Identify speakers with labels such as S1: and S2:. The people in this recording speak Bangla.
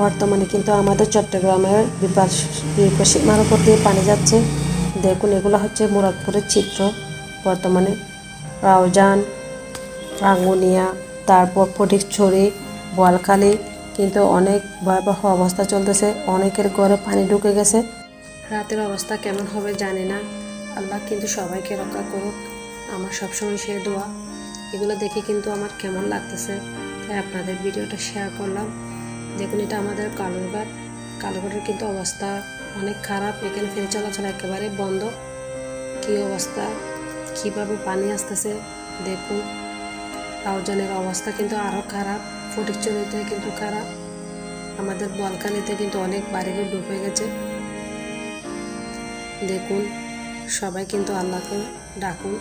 S1: বর্তমানে কিন্তু আমাদের চট্টগ্রামের বিপদসীমার উপর দিয়ে পানি যাচ্ছে। দেখুন, এগুলো হচ্ছে মুরাদপুরের চিত্র। বর্তমানে রাউজান, রাঙ্গুনিয়া, তারপর ফটিকছড়ি, বোয়ালখালী কিন্তু অনেক ভয়াবহ অবস্থা চলতেছে। অনেকের ঘরে পানি ঢুকে গেছে। রাতের অবস্থা কেমন হবে জানি না। আল্লাহ কিন্তু সবাইকে রক্ষা করুক, আমার সবসময় সে দোয়া। এগুলো দেখে কিন্তু আমার কেমন লাগতেছে, তাই আপনাদের ভিডিওটা শেয়ার করলাম। দেখুন, এটা আমাদের কালুরঘাট। কালুরঘাটের কিন্তু অবস্থা অনেক খারাপ। এখানে ফেরি চলাচল একেবারে বন্ধ। কী অবস্থা, কীভাবে পানি আসতেছে দেখুন। রাউজানের অবস্থা কিন্তু আরও খারাপ, ফটিকছড়িতে কিন্তু খারাপ, আমাদের বোয়ালখালীতে কিন্তু অনেক বাড়িঘর ডুবে গেছে। দেখুন, সবাই কিন্তু আল্লাহকে ডাকুন।